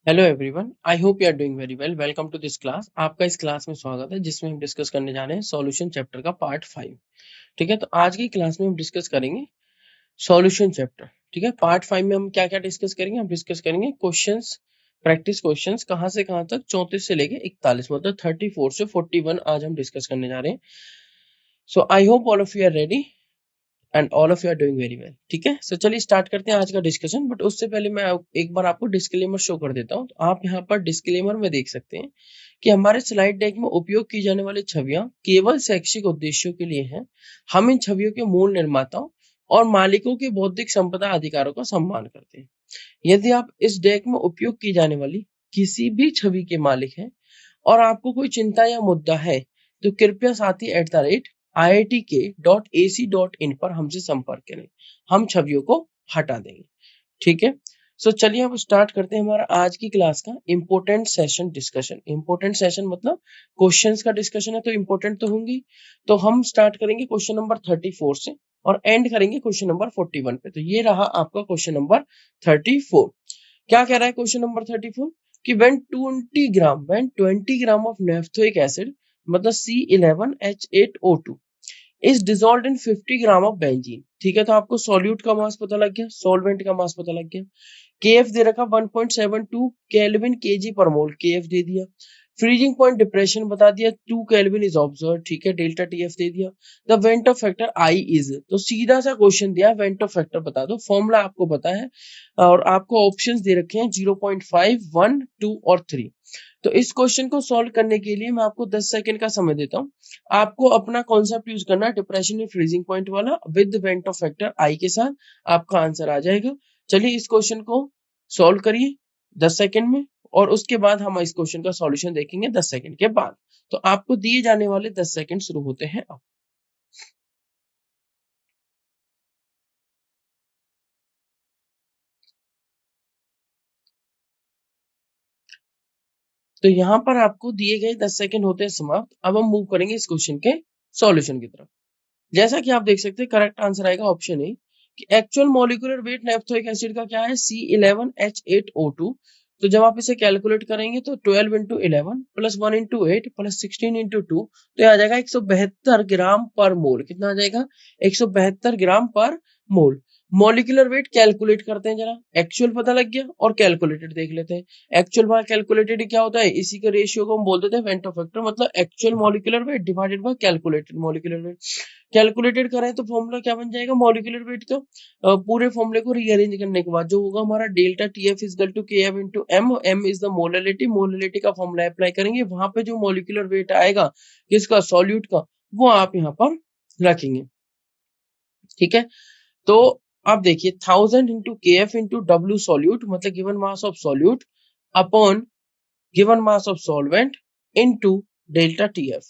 Hello everyone, I hope you are doing very well. Welcome to this class. आपका इस class में स्वागत है जिसमें हम डिस्कस करने जा रहे हैं सॉल्यूशन चैप्टर का पार्ट 5। ठीक है, तो आज की क्लास में हम डिस्कस करेंगे सॉल्यूशन चैप्टर। ठीक है, पार्ट 5 में हम क्या क्या डिस्कस करेंगे? हम डिस्कस करेंगे क्वेश्चंस, प्रैक्टिस क्वेश्चंस कहाँ से कहाँ तक, 34 से लेके 41, मतलब 34 से 41 आज हम डिस्कस करने जा रहे हैं। So I hope all of you are ready and all of you are doing very well. ठीक है, सो चलिए स्टार्ट करते हैं आज का डिस्कशन। बट उससे पहले मैं एक बार आपको डिस्क्लेमर शो कर देता हूँ। तो आप यहाँ पर डिस्क्लेमर में देख सकते हैं कि हमारे स्लाइड डेक में उपयोग की जाने वाली छवियां केवल शैक्षिक उद्देश्यों के लिए हैं। हम इन छवियों के मूल निर्माताओं और मालिकों के बौद्धिक संपदा अधिकारों का सम्मान करते हैं। यदि आप इस डेक में उपयोग की जाने वाली किसी भी छवि के मालिक हैं और आपको कोई चिंता या मुद्दा है तो कृपया sathi@iitk.ac.in पर हमसे संपर्क करें। हम छवियों को हटा देंगे। ठीक है, सो चलिए अब स्टार्ट करते हैं हमारा आज की क्लास का important session discussion. Important session मतलब क्वेश्चंस का डिस्कशन है तो इम्पोर्टेंट तो होंगी। तो हम स्टार्ट करेंगे क्वेश्चन नंबर 34 से और एंड करेंगे क्वेश्चन नंबर 41 पे। तो ये रहा आपका क्वेश्चन नंबर 34। क्या कह रहा है क्वेश्चन नंबर 34 कि when 20 ग्राम ऑफ नेफ्थोइक एसिड मतलब C11H8O2 is dissolved in 50 gram of benzene. ठीक है, तो आपको सॉल्यूट का मास पता लग गया, सॉल्वेंट का मास पता लग गया। केएफ दे रखा 1.72 केल्विन केजी पर मोल, केएफ दे दिया। फ्रीजिंग पॉइंट डिप्रेशन बता दिया, 2 केल्विन इज ऑब्जर्व। ठीक है, डेल्टा टीएफ दे दिया। The van't Hoff factor I is, तो सीधा सा क्वेश्चन दिया वेंट ऑफ फैक्टर बता दो। फॉर्मूला आपको पता है और आपको ऑप्शंस दे रखे हैं 0.5, 1, 2 और 3। तो इस क्वेश्चन को सॉल्व करने के लिए मैं आपको 10 सेकंड का समय देता हूं। आपको अपना कॉन्सेप्ट यूज करना है डिप्रेशन में फ्रीजिंग पॉइंट वाला with went Hoff factor I के साथ, आपका आंसर आ जाएगा। चलिए इस क्वेश्चन को सॉल्व करिए 10 सेकंड में और उसके बाद हम इस क्वेश्चन का सॉल्यूशन देखेंगे 10 सेकंड के बाद। तो आपको दिए जाने वाले 10 सेकंड शुरू होते हैं अब। तो यहाँ पर आपको दिए गए 10 सेकंड होते हैं समाप्त। अब हम मूव करेंगे इस क्वेश्चन के सॉल्यूशन की तरफ। जैसा कि आप देख सकते हैं करेक्ट आंसर आएगा ऑप्शन ए कि actual molecular weight naphthoic acid का क्या है C11H8O2। तो जब आप इसे कैलकुलेट करेंगे तो 12 into 11 plus 1 into 8 plus 16 into 2 तो ये आ जाएगा 172 ग्राम पर मोल। कितना आ जाएगा? 172 ग्राम पर मोल। मॉलिक्यूलर वेट कैलकुलेट करते हैं जरा। एक्चुअल पता लग गया और कैलकुलेटेड देख लेते हैं। एक्चुअल बाय कैलकुलेटेड क्या होता है? इसी के रेशियो को हम बोल देते हैं वेंट ऑफ फैक्टर, मतलब actual molecular weight divided by calculated molecular wait. Calculated करें तो फॉर्मूला क्या बन जाएगा मॉलिक्यूलर वेट का? पूरे फॉर्मूले को रीअरेंज करने के बाद जो होगा हमारा delta TF is equal to KF into M. M is the molality, molality का फॉर्मूला अप्लाई करेंगे, वहां पे जो मॉलिक्यूलर वेट आएगा किसका? सॉल्यूट का, वो आप यहाँ पर रखेंगे। ठीक है, तो आप देखिए 1000 into K F into W solute मतलब given mass of solute upon given mass of solvent into delta TF.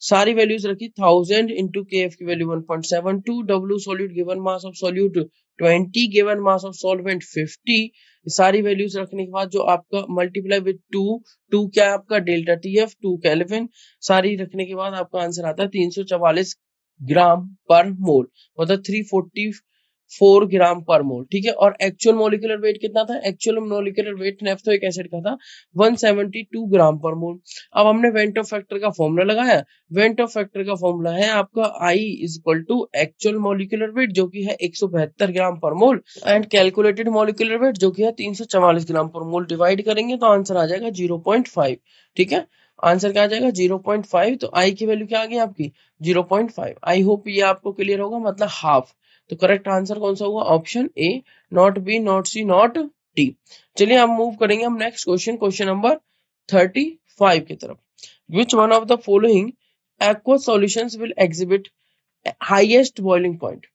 सारी वैल्यूज रखी। 1000 इंटू के एफ की value 1.72, W solute given mass of solute 20, given mass of solvent 50। सारी values रखने के बाद जो आपका मल्टीप्लाई विद 2, 2 क्या है आपका? Delta TF 2 kelvin. सारी रखने के बाद आपका आंसर आता है 344 ग्राम पर मोल, मतलब 344 ग्राम पर मोल। ठीक है, और एक्चुअल मॉलिक्यूलर वेट कितना था? Actual molecular weight naphthoic acid का था 172 ग्राम पर मोल। अब हमने वेंट ऑफ फैक्टर का फॉर्मूला लगाया। वेंट ऑफ फैक्टर का फॉर्मूला है आपका i is equal to actual molecular weight जो कि है 172 gram per mole and calculated molecular weight जो कि है 344 ग्राम पर मोल। डिवाइड करेंगे तो आंसर आ जाएगा 0.5। ठीक है, आंसर क्या आ जाएगा? 0.5। तो आई की वैल्यू क्या आ गई आपकी? 0.5। आई होप ये आपको क्लियर होगा, मतलब हाफ। तो करेक्ट आंसर कौन सा होगा? Option A, not B, not C, not D. चलिए हम मूव करेंगे हम नेक्स्ट क्वेश्चन, क्वेश्चन नंबर 35 की तरफ। Which one of the following aqueous solutions will exhibit highest boiling point?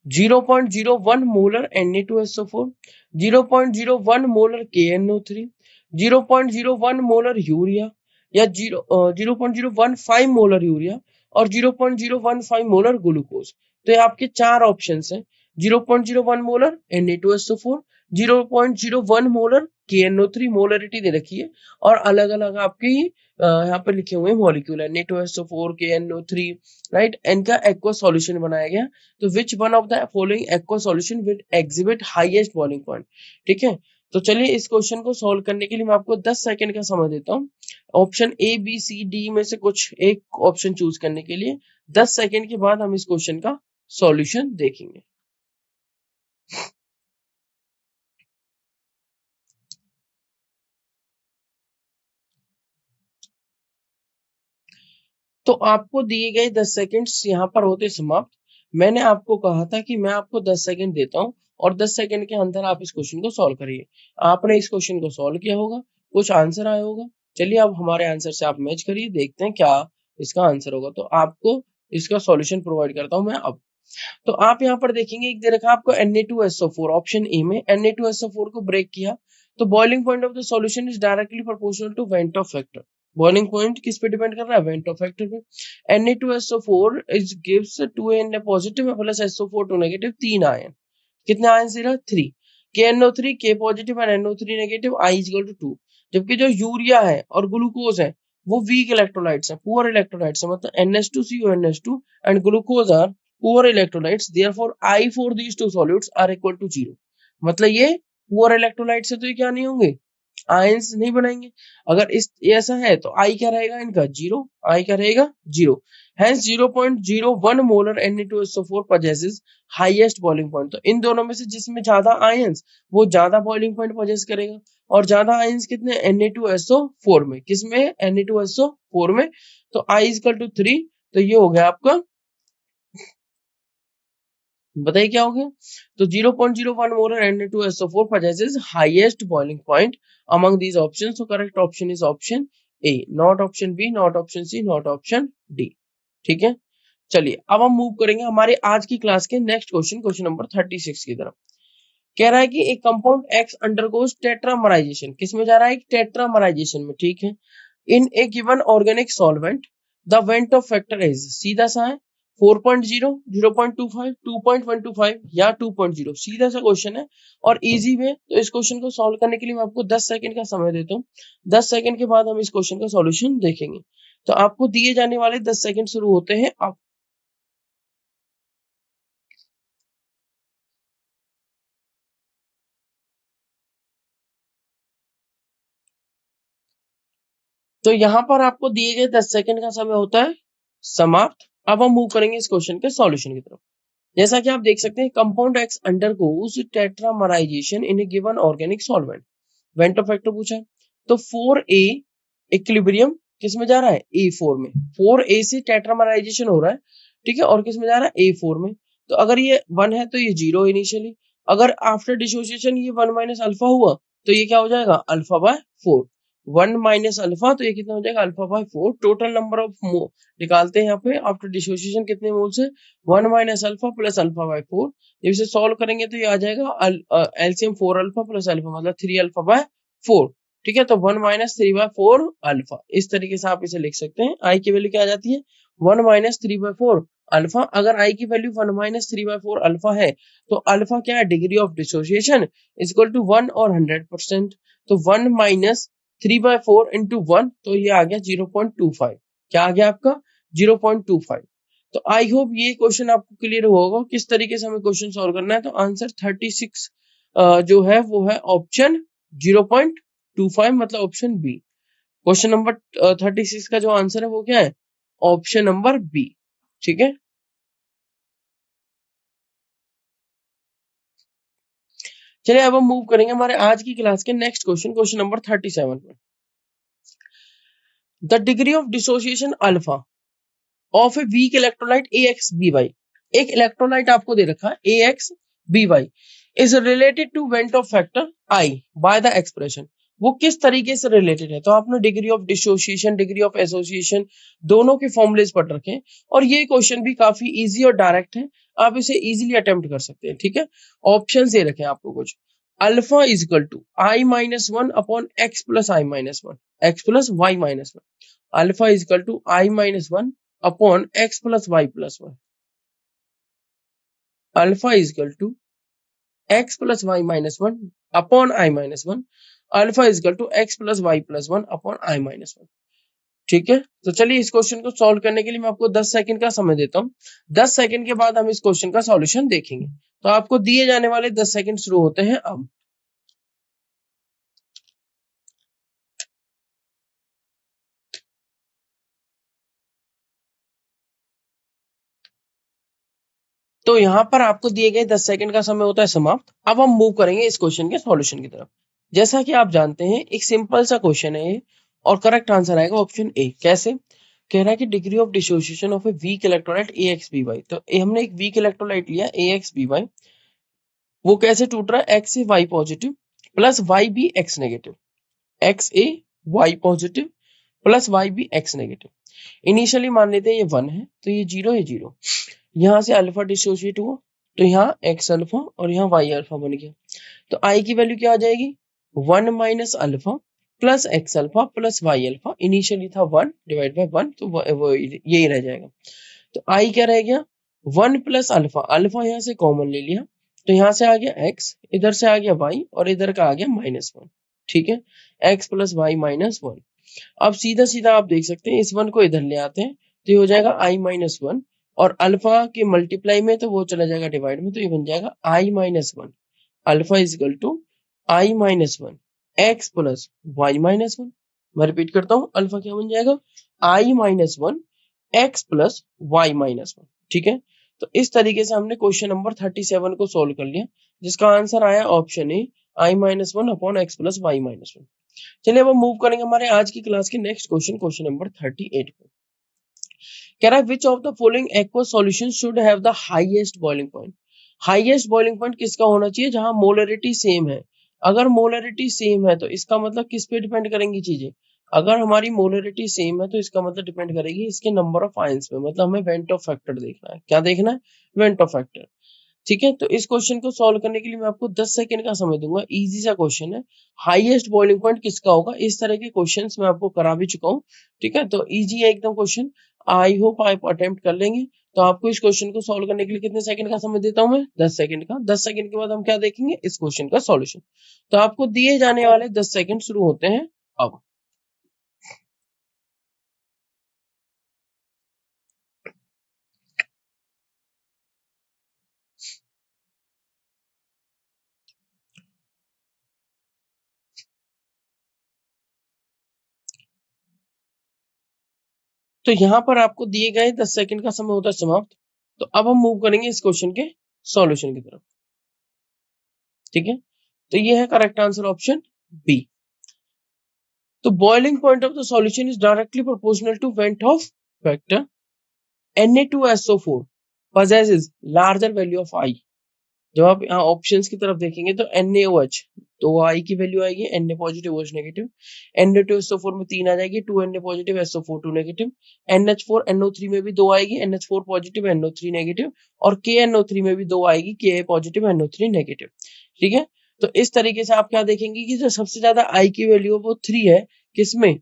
0.01 molar Na2SO4, 0.01 molar KNO3, 0.01 molar urea या 0.015 molar urea और 0.015 molar glucose. तो ये आपके चार ऑप्शन हैं। 0.01 molar Na2SO4, 0.01 molar KNO3, molarity दे रखी है और अलग अलग आपके यहाँ पे लिखे हुए मॉलिक्यूल है Na2SO4, KNO3, राइट। इनका एक्वा सॉल्यूशन बनाया गया। तो which one of the following aqua solution will exhibit highest boiling point? ठीक है, तो चलिए इस क्वेश्चन को सॉल्व करने के लिए मैं आपको 10 सेकंड का समय देता हूँ option A B C D में से कुछ एक ऑप्शन चूज करने के लिए। 10 सेकंड के बाद हम इस क्वेश्चन का सॉल्यूशन देखेंगे। तो आपको दिए गए 10 सेकंड्स यहाँ पर होते समाप्त। मैंने आपको कहा था कि मैं आपको 10 सेकंड देता हूँ और 10 सेकंड के अंदर आप इस क्वेश्चन को सॉल्व करिए। आपने इस क्वेश्चन को सॉल्व किया होगा, कुछ आंसर आया होगा। चलिए अब हमारे आंसर से आप मैच करिए, देखते हैं क्या इसका आंसर होगा। तो आपको इसका सॉल्यूशन प्रोवाइड करता हूँ मैं अब। तो आप यहाँ पर देखेंगे एक दे रखा आपको Na2SO4 ऑप्शन ए में Na2SO4 को ब्रेक किया तो boiling point of the solution is directly proportional to van't Hoff factor. Boiling point किस पे डिपेंड कर रहा है? वेंट ऑफ फैक्टर पे। Na2SO4 is gives 2Na positive plus SO4 2 negative, 3 ion. कितने आयन दे रहा? 3। KNO3 K positive and NO3 negative, I is equal to 2। जबकि जो यूरिया है और ग्लूकोज है वो वीक इलेक्ट्रोलाइट्स है, पुअर इलेक्ट्रोलाइट्स है, मतलब NH2CONH2 and glucose are poor electrolytes, therefore I for these two solutes are equal to 0। मतलब ये poor electrolytes है तो ये क्या नहीं होंगे? आयंस नहीं बनाएंगे। अगर इस ऐसा है तो आई क्या रहेगा इनका? 0। आई क्या रहेगा? 0। Hence 0.01 molar Na2SO4 possesses highest boiling point. तो इन दोनों में से जिसमें ज्यादा आयंस वो ज्यादा बॉइलिंग पॉइंट पोजेस करेगा। और ज्यादा आयंस कितने? Na2SO4 में। किसमें? Na2SO4 में। तो I इज इक्वल टू 3। तो ये हो गया आपका, बताइए क्या हो गया? तो 0.01 molar Na2SO4 possesses highest boiling point among these options। so correct option is option A, not option B, not option C, not option D। ठीक है, चलिए अब हम मूव करेंगे हमारे आज की क्लास के नेक्स्ट क्वेश्चन, क्वेश्चन नंबर 36 की तरफ। कह रहा है कि एक कंपाउंड X अंडरगोज टेट्रामराइजेशन। किस में जा रहा है? टेट्रामराइजेशन में। ठीक है, in a given organic solvent the van't Hoff factor is, सीधा सा है 4.0, 0.25, 2.125 या 2.0। सीधा सा क्वेश्चन है और इजी में। तो इस क्वेश्चन को सॉल्व करने के लिए मैं आपको 10 सेकंड का समय देता हूँ। 10 सेकंड के बाद हम इस क्वेश्चन का सॉल्यूशन देखेंगे। तो आपको दिए जाने वाले 10 सेकंड शुरू होते हैं अब। तो यहाँ पर आपको दिए गए 10 सेकंड का समय होता है समाप्त। अब हम मूव करेंगे इस क्वेश्चन के सॉल्यूशन की तरफ। जैसा कि आप देख सकते हैं, compound X undergoes tetramerization in a given organic solvent. Van't Hoff factor पूछा है तो 4A इक्विलिब्रियम किस में जा रहा है? A4 में। 4A से टेट्रामराइजेशन हो रहा है, ठीक है, और किस में जा रहा है? A4 में। तो अगर ये 1 है तो ये 0 इनिशियली। अगर आफ्टर डिसोसिएशन ये 1 माइनस अल्फा हुआ तो ये क्या हो जाएगा? Alpha by 4। 1 माइनस अल्फा तो ये कितना हो जाएगा? Alpha by 4। Total number of mole निकालते हैं यहाँ पे आफ्टर डिसोसिएशन कितने मोल्स है? 1 minus alpha plus alpha by 4। जब इसे सॉल्व करेंगे तो ये आ जाएगा एलसीएम 4 अल्फा प्लस अल्फा मतलब 3 अल्फा बाय 4। ठीक है, तो 1 माइनस 3 बाय 4 अल्फा, इस तरीके से आप इसे लिख सकते हैं। आई की वैल्यू क्या आ जाती है? 1 माइनस 3 बाय 4 अल्फा। अगर आई की वैल्यू 1 माइनस 3 बाय 4 अल्फा है तो अल्फा क्या है? Degree of dissociation is equal to 1 और 100%। तो 1 माइनस 3 बाय 4 इंटू 1 तो ये आ गया 0.25। क्या आ गया आपका? 0.25। तो आई होप ये क्वेश्चन आपको क्लियर होगा किस तरीके से हमें क्वेश्चन सॉल्व करना है। तो आंसर 36 जो है वो है ऑप्शन 0.25 मतलब ऑप्शन बी। क्वेश्चन नंबर 36 का जो आंसर है वो क्या है? Option number B. ठीक है, चलिए अब हम मूव करेंगे हमारे आज की क्लास के नेक्स्ट क्वेश्चन, क्वेश्चन नंबर 37 पर। The degree of dissociation alpha of a weak electrolyte AXBY। एक इलेक्ट्रोलाइट आपको दे रखा है AXBY is related to van't Hoff factor I by the expression. वो किस तरीके से रिलेटेड है? तो आपने degree of dissociation, degree of association दोनों के फॉर्मूलेज पढ़ रखे हैं और ये क्वेश्चन भी काफी इजी और डायरेक्ट है, आप इसे इजीली अटेम्प्ट कर सकते हैं। ठीक है, ऑप्शन दे रखे हैं आपको कुछ। Alpha is equal to I-1 upon x plus I-1, x plus y-1। Alpha is equal to I-1 upon x plus y plus 1। Alpha is equal to x plus y-1 upon I-1। Alpha is equal to x plus y plus 1 upon I-1। ठीक है, तो चलिए इस question को solve करने के लिए मैं आपको 10 सेकंड का समय देता हूँ। 10 सेकंड के बाद हम इस क्वेश्चन का सॉल्यूशन देखेंगे। तो आपको दिए जाने वाले 10 सेकंड शुरू होते हैं अब। तो यहाँ पर आपको दिए गए 10 सेकंड का समय होता है समाप्त। अब हम मूव करेंगे इस क्वेश्चन के सॉल्यूशन की तरफ। जैसा कि आप जानते हैं एक सिंपल सा क्वेश्चन है ये और करेक्ट आंसर आएगा ऑप्शन ए। कैसे? कह रहा है कि degree of dissociation of a weak electrolyte AXBY। तो हमने एक वीक इलेक्ट्रोलाइट लिया AXBY, वो कैसे टूट रहा है? X A Y positive plus YB X negative, XA Y positive plus YB X negative. Initially मान लेते हैं ये 1 है तो ये 0 है 0। यहाँ से अल्फा डिसोसिएट हुआ तो यहाँ एक्स अल्फा और यहाँ वाई अल्फा बन गया। तो आई की वैल्यू क्या आ जाएगी? 1 minus alpha plus x alpha plus y alpha. Initially था 1 डिवाइड बाय 1 तो वो यही रह जाएगा। तो आई क्या रह गया? 1 प्लस अल्फा, अल्फा यहाँ से कॉमन ले लिया तो यहाँ से आ गया एक्स, इधर से आ गया वाई और इधर का आ गया -1। ठीक है, एक्स प्लस वाई -1। अब सीधा सीधा आप देख सकते हैं इस 1 को इधर ले आते हैं तो ये हो जाएगा i-1 और अल्फा के मल्टीप्लाई में तो वो चला जाएगा डिवाइड में, तो ये बन जाएगा i-1 alpha is equal to i-1 x plus y-1। मैं रिपीट करता हूँ, अल्फा क्या बन जाएगा? i-1 x plus y-1। ठीक है, तो इस तरीके से हमने क्वेश्चन नंबर 37 को सोल्व कर लिया, जिसका आंसर आया option A i-1 upon x plus y-1। चलिए अब हम मूव करेंगे हमारे आज की क्लास के नेक्स्ट क्वेश्चन, क्वेश्चन नंबर 38 पे। कह रहा है which of the following aqueous solution should have the highest boiling point. Highest boiling point किसका होना चाहिए? जहां मोलरिटी सेम है। अगर मोलरिटी सेम है तो इसका मतलब किस पे डिपेंड करेंगी चीजें? अगर हमारी मोलरिटी सेम है तो इसका मतलब डिपेंड करेगी इसके नंबर ऑफ आयंस पे। मतलब हमें वेंट ऑफ फैक्टर देखना है। क्या देखना है? Van't Hoff factor. ठीक है, तो इस क्वेश्चन को सॉल्व करने के लिए मैं आपको 10 सेकंड का समय दूंगा। इजी सा क्वेश्चन है, हाईएस्ट बॉइलिंग पॉइंट किसका होगा? इस तरह के क्वेश्चंस मैं आपको करा भी चुका हूँ। ठीक है, तो इजी है एकदम क्वेश्चन। आई होप आप अटेम्प्ट कर लेंगे। तो आपको इस क्वेश्चन को सॉल्व करने के लिए कितने सेकंड का समय देता हूं मैं? 10 सेकंड का। 10 सेकंड के बाद हम क्या देखेंगे? इस क्वेश्चन का सॉल्यूशन। तो आपको दिए जाने वाले 10 सेकंड शुरू होते हैं अब। तो यहाँ पर आपको दिए गए 10 सेकंड का समय होता है समाप्त। तो अब हम मूव करेंगे इस क्वेश्चन के सॉल्यूशन की तरफ। ठीक है, तो ये है करेक्ट आंसर ऑप्शन बी। तो boiling point of the solution is directly proportional to van't Hoff factor Na2SO4 possesses larger value of I। जब आप यहाँ ऑप्शंस की तरफ देखेंगे तो NaOH, तो I की वैल्यू आएगी Na positive OH negative. Na2SO4 में 3 आ जाएगी, 2 Na positive SO4 2 negative. NH4 NO3 में भी 2 आएगी, NH4 पॉजिटिव NO3 नेगेटिव। और KNO3 में भी 2 आएगी, Ka पॉजिटिव NO3 नेगेटिव। ठीक है, तो इस तरीके से आप क्या देखेंगे कि जो सबसे ज्यादा I की वैल्यू है वो 3 है। किसमें?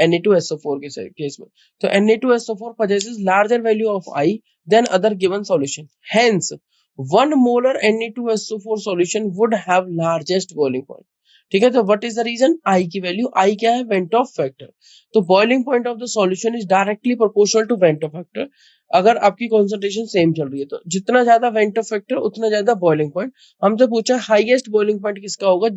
Na2SO4 के केस में। तो Na2SO4 possesses larger value of I than other given solution. Hence, 1 molar Na2SO4 solution would have largest boiling point। ठीक है, तो what is the reason? I की वैल्यू, आई क्या है? Van't Hoff factor. तो boiling point of the solution is directly proportional to van't Hoff factor. अगर आपकी concentration same चल रही है तो जितना ज्यादा वेंट ऑफ फैक्टर उतना ज्यादा बॉइलिंग पॉइंट। हमसे पूछा हाईएस्ट बॉइलिंग पॉइंट किसका होगा?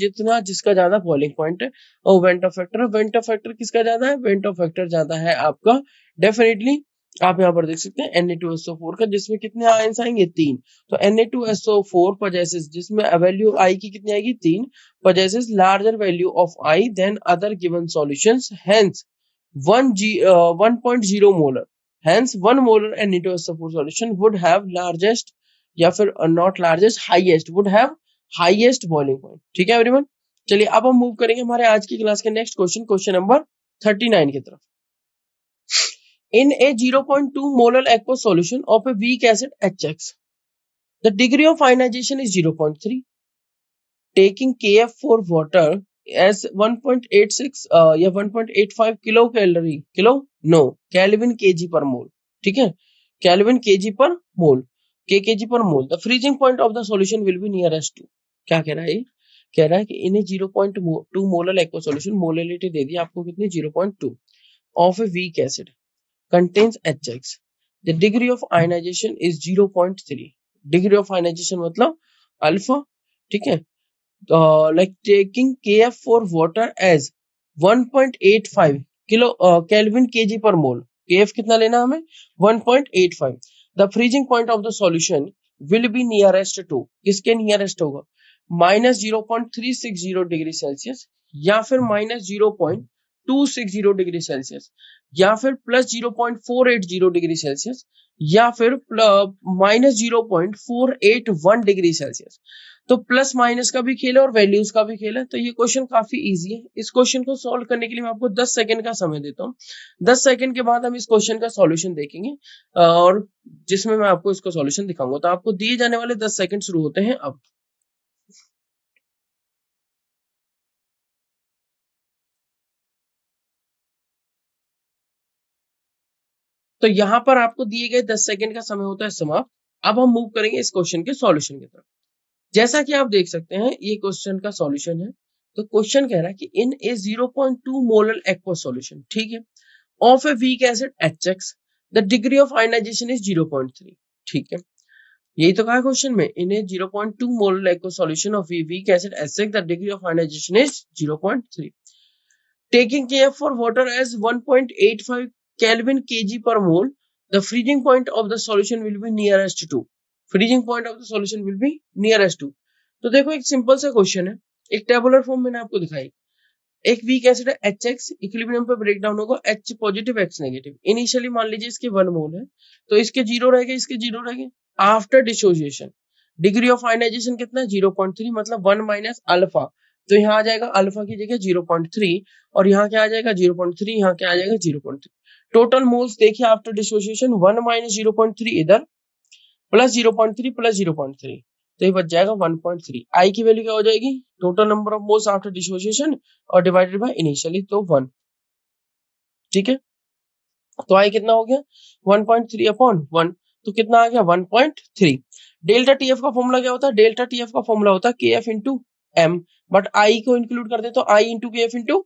जिसका ज्यादा बॉइलिंग पॉइंट है और went Hoff factor. Went Hoff factor किसका ज्यादा है? वेंट ऑफ फैक्टर ज्यादा है आपका डेफिनेटली। आप यहाँ पर देख सकते हैं Na2SO4 का, जिसमें कितने आयंस आएंगे? 3। तो Na2SO4 possesses, जिसमें वैल्यू I की कितनी आएगी? 3, possesses larger value of I than other given solutions, hence 1.0 molar, hence 1 molar Na2SO4 solution would have largest या फिर not largest, highest, would have highest boiling point। ठीक है एवरीवन, चलिए अब हम मूव करेंगे हमारे आज की क्लास के नेक्स्ट क्वेश्चन, क्वेश्चन नंबर 39 की तरफ। In a 0.2 molar aqueous solution of a weak acid HX, the degree of ionization is 0.3. Taking Kf for water as 1.86 या 1.85 kilo calorie, kelvin kg per मोल। ठीक है, kelvin kg per mole, kg per mole. The freezing point of the solution will be nearest to. क्या कह रहा है? कह रहा है कि in 0.2 molar aqua solution, molarity दे दी आपको कितनी? 0.2 of a weak acid contains HX. The degree of ionization is 0.3. Degree of ionization मतलब अल्फा। ठीक है, like taking Kf for water as 1.85 kilo kelvin kg per mole. Kf कितना लेना हमें? 1.85। The freezing point of the solution will be nearest to, किसके nearest होगा, -0.360 degree Celsius, या फिर -0.260 डिग्री सेल्सियस, या फिर +0.480 डिग्री सेल्सियस, या फिर -0.481 डिग्री सेल्सियस। तो प्लस माइनस का भी खेल है और वैल्यूज का भी खेल है। तो ये क्वेश्चन काफी इजी है। इस क्वेश्चन को सॉल्व करने के लिए मैं आपको 10 सेकंड का समय देता हूँ। 10 सेकंड के बाद हम इस क्वेश्चन का सॉल्यूशन देखेंगे और जिसमें मैं आपको इसका सॉल्यूशन दिखाऊंगा। तो आपको दिए जाने वाले 10 सेकंड शुरू होते हैं अब। तो यहाँ पर आपको दिए गए 10 सेकंड का समय होता है समाप्त। अब हम मूव करेंगे इस क्वेश्चन के सॉल्यूशन की तरफ। जैसा कि आप देख सकते हैं ये क्वेश्चन का सॉल्यूशन है। तो क्वेश्चन कह रहा है कि in a 0.2 molar aqua solution, ठीक है, of a weak acid HX the degree of ionisation is 0.3, ठीक है। यही तो कहा क्वेश्चन में, in a 0.2 molar aqua solution of a weak acid HX the degree of ionisation is 0.3, taking Kf for water as 1.85 Kelvin kg per mole, the freezing point of the solution will be nearest to, freezing point of the solution will be nearest to। तो देखो एक simple सा question है, एक tabular form मैंने आपको दिखाई। एक वीक एसिड है HX, इक्विलिब्रियम पे ब्रेक डाउन होगा H positive X negative. Initially मान लीजिए इसके 1 मोल है, तो इसके 0 रह गए, इसके 0 रह गए। After dissociation degree of ionisation कितना है, 0.3, मतलब 1 माइनस अल्फा। तो यहाँ आ जाएगा अल्फा की जगह 0.3, और यहाँ क्या आ जाएगा 0.3, यहाँ क्या आ जाएगा 0.3। टोटल मोल्स देखिए आफ्टर डिसोसिएशन, 1 माइनस 0.3 इधर, प्लस 0.3 प्लस 0.3, तो ये बच जाएगा 1.3। आई की वैल्यू क्या हो जाएगी, total number of moles after dissociation और डिवाइडेड बाय इनिशियली, तो 1, ठीक है। तो आई कितना हो गया 1.3 अपॉन 1, तो कितना आ गया 1.3। डेल्टा टीएफ का फॉर्मूला क्या होता है, डेल्टा टीएफ का फॉर्मूला होता है Kf into m, but I को इंक्लूड कर दे तो I into Kf into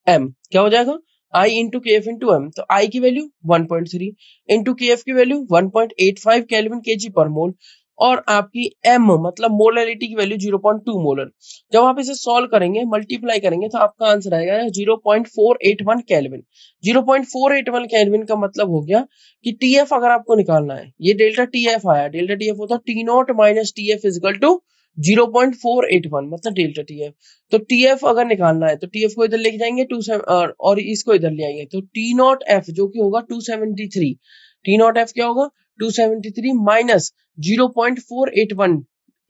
m क्या हो जाएगा, I into K F into m. तो आई की वैल्यू 1.3 इंटू के एफ की value 1.85 kelvin kg per mole, और आपकी एम मतलब मोलरिटी की वैल्यू 0.2 मोलर। जब आप इसे सॉल्व करेंगे, मल्टीप्लाई करेंगे, तो आपका आंसर आएगा 0.481 केल्विन। 0.481 केल्विन का मतलब हो गया कि टीएफ अगर आपको निकालना है, ये डेल्टा टीएफ आया, डेल्टा टीएफ होता है T naught minus Tf is equal to 0.481 मतलब डेल्टा टीएफ। तो टीएफ अगर निकालना है तो टीएफ को इधर लेके जाएंगे और इसको इधर ले आएंगे, तो टी नॉट एफ जो कि होगा 273, टी नॉट एफ क्या होगा 273 माइनस 0.481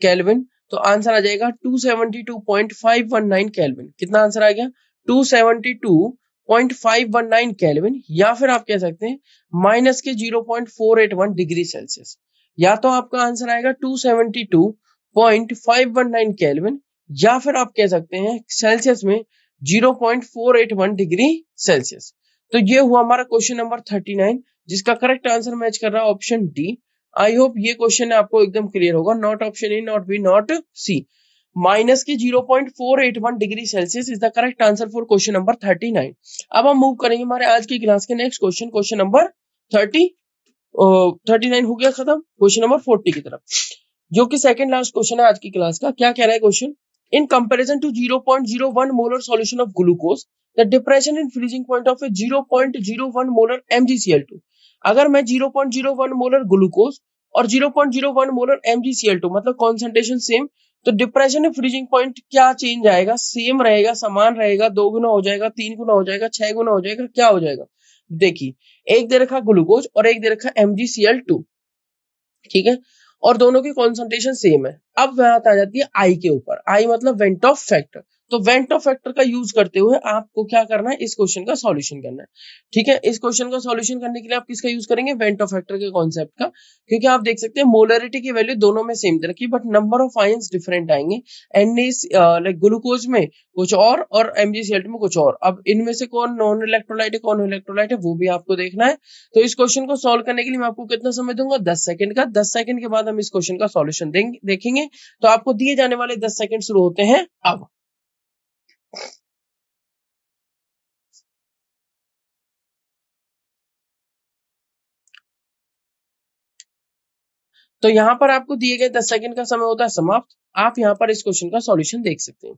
केल्विन, तो आंसर आ जाएगा 272.519 केल्विन। कितना आंसर आ गया 272.519 केल्विन, या फिर आप कह सकते हैं माइनस के 0.481 डिग्री सेल्सियस। या तो आपका आंसर आएगा 272.519 केल्विन, या फिर आप कह सकते हैं सेल्सियस में 0.481 डिग्री सेल्सियस। तो ये हुआ हमारा क्वेश्चन नंबर 39, जिसका करेक्ट आंसर मैच कर रहा है ऑप्शन डी। आई होप ये क्वेश्चन आपको एकदम क्लियर होगा, not option A, not B, not C. Minus K 0.481 degree Celsius is the correct answer for question number 39। अब हम मूव करेंगे हमारे आज की क्लास के नेक्स्ट क्वेश्चन, क्वेश्चन नंबर 39 हो गया खत्म, क्वेश्चन नंबर 40 की तरफ, जो कि सेकंड लास्ट क्वेश्चन है आज की क्लास का। क्या कह रहा है question, in comparison to 0.01 molar solution of glucose the depression in freezing point of a 0.01 molar MgCl2। अगर मैं 0.01 मोलर ग्लूकोज और 0.01 मोलर MgCl2 मतलब कॉन्सेंट्रेशन सेम, तो डिप्रेशन इन फ्रीजिंग पॉइंट क्या चेंज आएगा, सेम रहेगा, समान रहेगा, 2 गुना हो जाएगा, 3 गुना हो जाएगा, 6 गुना हो जाएगा, क्या हो जाएगा। देखिए एक दे रखा ग्लूकोज और एक दे रखा MgCl2, ठीक है, और दोनों की कॉन्सेंट्रेशन सेम है। अब बात आ जाती है आई के ऊपर, आई मतलब वेंट ऑफ फैक्टर। तो वेंट ऑफ फैक्टर का यूज करते हुए आपको क्या करना है, इस क्वेश्चन का सॉल्यूशन करना है, ठीक है। इस क्वेश्चन का सॉल्यूशन करने के लिए आप किसका यूज करेंगे, वेंट ऑफ फैक्टर के कॉन्सेप्ट का, क्योंकि आप देख सकते हैं मोलरिटी की वैल्यू दोनों में सेम रखी, but number of ions different आएंगे। लाइक ग्लूकोज में कुछ और MgCl2 में कुछ और। अब इनमें से कौन नॉन इलेक्ट्रोलाइट है, कौन इलेक्ट्रोलाइट है, वो भी आपको देखना है। तो इस क्वेश्चन को सॉल्व करने के लिए मैं आपको कितना समय दूंगा, 10 सेकंड का। 10 सेकंड के बाद हम इस क्वेश्चन का सॉल्यूशन देखेंगे। तो आपको दिए जाने वाले 10 सेकंड शुरू होते हैं अब। तो यहाँ पर आपको दिए गए 10 सेकंड का समय होता है समाप्त। आप यहाँ पर इस क्वेश्चन का सॉल्यूशन देख सकते हैं।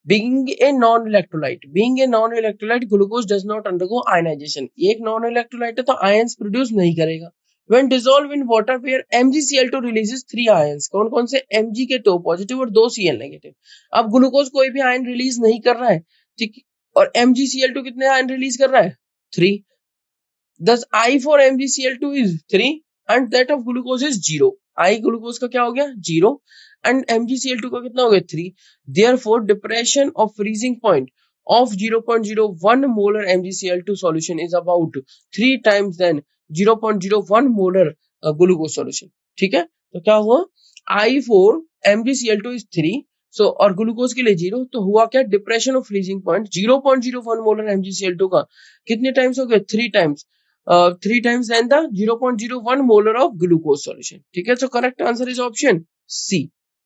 Being a non-electrolyte, glucose does not undergo ionization। एक नॉन इलेक्ट्रोलाइट है तो आयंस प्रोड्यूस नहीं करेगा, When dissolved in water where MgCl2 releases 3 ions, कौन कौन से Mg के 2 पॉजिटिव और 2 Cl नेगेटिव। अब ग्लूकोज कोई भी आयन रिलीज नहीं कर रहा है, ठीक, और MgCl2 कितने आयन रिलीज कर रहा है, 3। Thus I for MgCl2 is 3 and that of glucose is 0. I glucose का क्या हो गया, 0, and MgCl2 का कितना हो गया, 3। Therefore depression of freezing point of 0.01 molar MgCl2 solution is about 3 times than 0.01 molar glucose solution। ठीक है, तो क्या हुआ, I for MgCl2 is 3, सो और ग्लूकोज के लिए 0, तो हुआ क्या, depression of freezing point 0.01 molar MgCl2 का कितने टाइम्स हो गया, 3 times, 3 times than the 0.01 molar of glucose solution। ठीक है, so correct answer is option C।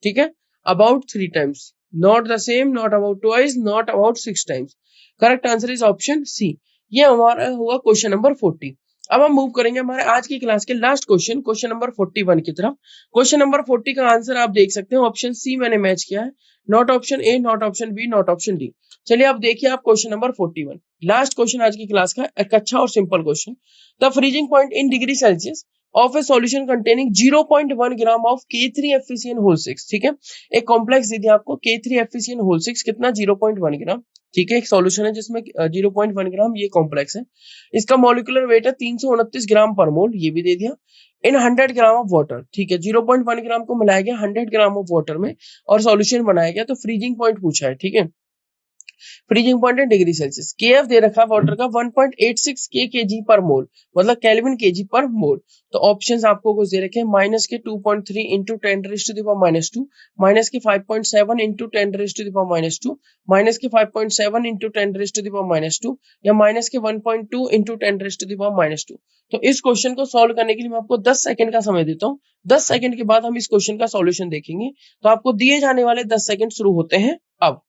ठीक है, about 3 times, not the same, not about twice, not about 6 times। correct answer is option C। ये हमारा हुआ question number 40। अब हम move करेंगे हमारे आज की क्लास के लास्ट क्वेश्चन, क्वेश्चन नंबर 41 की तरफ। क्वेश्चन नंबर 40 का आंसर आप देख सकते हैं, ऑप्शन सी मैंने मैच किया है, not option A, not option B, not option D. चलिए आप देखिए आप क्वेश्चन नंबर 41, लास्ट क्वेश्चन आज की क्लास का, एक अच्छा और simple question. The freezing point in degree Celsius of A solution containing 0.1 gram of K3FeCN6। ठीक है, एक कॉम्प्लेक्स दी थी आपको K3FeCN6 कितना, 0.1 ग्राम। ठीक है, एक सॉल्यूशन है जिसमें 0.1 ग्राम ये कॉम्प्लेक्स है, इसका मॉलिक्यूलर वेट है 329 ग्राम पर मोल, ये भी दे दिया, इन 100 ग्राम ऑफ वाटर। ठीक है, 0.1 ग्राम को मिलाया गया 100 ग्राम ऑफ वाटर में और सॉल्यूशन बनाया गया, तो फ्रीजिंग पॉइंट पूछा है। ठीक है, फ्रीजिंग पॉइंट है डिग्री सेल्सियस, केएफ दे रखा है वाटर का 1.86 केजी पर मोल, मतलब केल्विन केजी पर मोल। तो ऑप्शंस आपको कुछ दे रखे हैं, माइनस के 2.3 इंटू 10⁻², माइनस के 5.7 इंटू 10⁻², माइनस के 5.7 इंटू 10⁻², या माइनस के 1.2 इंटू 10⁻²। तो इस क्वेश्चन को सॉल्व करने के लिए मैं आपको 10 सेकंड का समय देता हूँ। 10 सेकंड के बाद हम इस क्वेश्चन का सॉल्यूशन देखेंगे। तो आपको दिए जाने वाले 10 सेकंड शुरू होते हैं अब।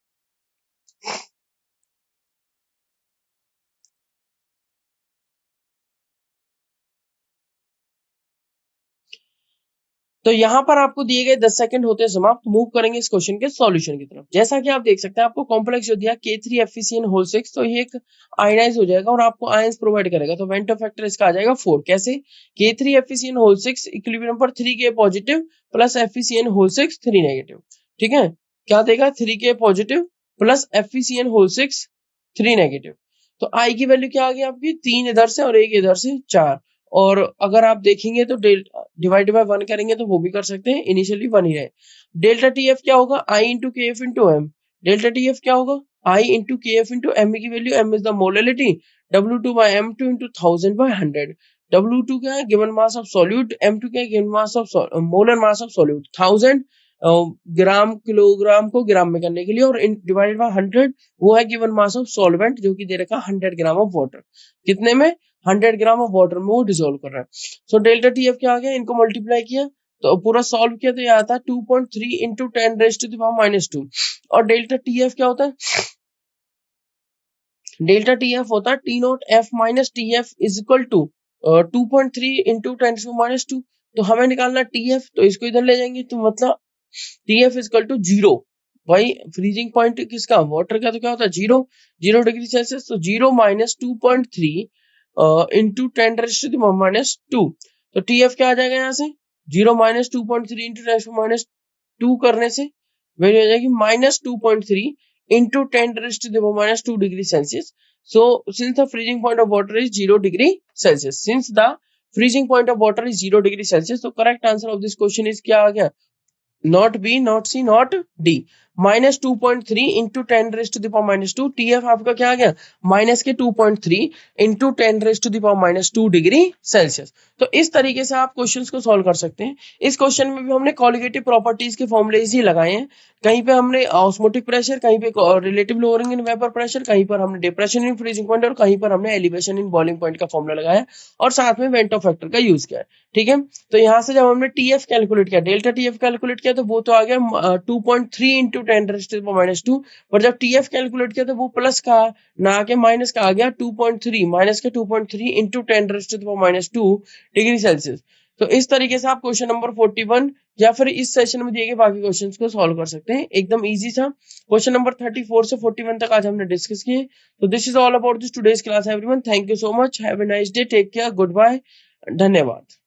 तो यहाँ पर आपको दिए गए 10 सेकंड होते हैं समाप्त, मूव करेंगे इस क्वेश्चन के सॉल्यूशन की तरफ। जैसा कि आप देख सकते हैं आपको कॉम्प्लेक्स जो दिया K3FeCN6, तो ये एक आयनाइज हो जाएगा और आपको आयंस प्रोवाइड करेगा, तो वेंटो फैक्टर इसका आ जाएगा 4। कैसे, K3FeCN6 इक्विलिब्रियम पर 3K positive plus FeCN6 3 negative. ठीक है, क्या देगा, 3K positive plus FeCN6 3 negative. तो आई की वैल्यू क्या आ गई आपकी, 3 इधर से और 1 इधर से, 4। और अगर आप देखेंगे तो डिवाइड बाय 1 करेंगे तो वो भी कर सकते हैं, इनिशियली 1 ही है। डेल्टा टीएफ क्या होगा, I into K F into m. Delta Tf क्या होगा, I into K F into m की value, m is the molality, W2 by M2 into 1000 by 100। W2 क्या है, given mass of solute, M2 क्या है, given mass of molar mass of solute, 1000 gram kilogram को ग्राम में करने के लिए, और डिवाइडेड बाय 100 वो है गिवन मास ऑफ सॉल्वेंट, जो कि दे रखा 100 ग्राम ऑफ वाटर। कितने में, 100 ग्राम ऑफ वाटर में वो डिसोल्व कर रहा है। सो डेल्टा टीएफ क्या आ गया, इनको मल्टीप्लाई किया तो पूरा सॉल्व किया तो ये आता है 2.3 इंटू 10⁻²। और डेल्टा टीएफ क्या होता है, डेल्टा टीएफ होता है T naught F minus Tf is equal to 2.3 into 10⁻²। तो हमें निकालना टीएफ, तो इसको इधर ले जाएंगे, तो मतलब टीएफ इज इक्वल टू 0। भाई फ्रीजिंग पॉइंट किसका, वाटर का, तो क्या होता है 0 डिग्री सेल्सियस, तो 0 माइनस 2.3 इंटू 10⁻²। तो टीएफ क्या आ जाएगा, यहाँ से 0 माइनस 2.3 इंटू 10⁻² करने से वैल्यू आ जाएगी minus 2.3 into 10⁻² degree Celsius. So since the freezing point of water is 0 degree Celsius, since the freezing point of water is 0 degree Celsius, तो correct answer of this question is क्या आ गया, not B, not C, not D. Minus 2.3 into 10⁻², TF आपका क्या आ गया, minus के 2.3 into 10⁻² degree Celsius. तो इस तरीके से आप क्वेश्चंस को सॉल्व कर सकते हैं। इस क्वेश्चन में भी हमने कॉलिगेटिव प्रॉपर्टीज के फॉर्मुलेज ही लगाए हैं, कहीं पे हमने ऑस्मोटिक प्रेशर, कहीं पे relative lowering in vapour pressure, कहीं पर हमने डिप्रेशन इन फ्रीजिंग पॉइंट, और कहीं पर हमने एलिवेशन इन बॉइलिंग पॉइंट का फॉर्मुला लगाया और साथ में वेंटो फैक्टर का यूज किया है। ठीक है, तो यहाँ से जब हमने टीएफ कैलकुलेट किया, डेल्टा टीएफ कैलकुलेट किया, तो वो तो आ गया 2.3 इंटू 10⁻², पर जब टीएफ कैलकुलेट किया तो वो प्लस का ना आके माइनस का आ गया, 2.3 माइनस के 2.3 इंटू 10⁻² डिग्री सेल्सियस। तो इस तरीके से आप क्वेश्चन नंबर 41 या फिर इस सेशन में दिए गए बाकी क्वेश्चंस को सॉल्व कर सकते हैं, एकदम इजी था। क्वेश्चन नंबर 34 से 41 तक आज हमने डिस्कस किए। तो this is all about this today's class everyone, thank you so much, have a nice day, take care, goodbye, धन्यवाद।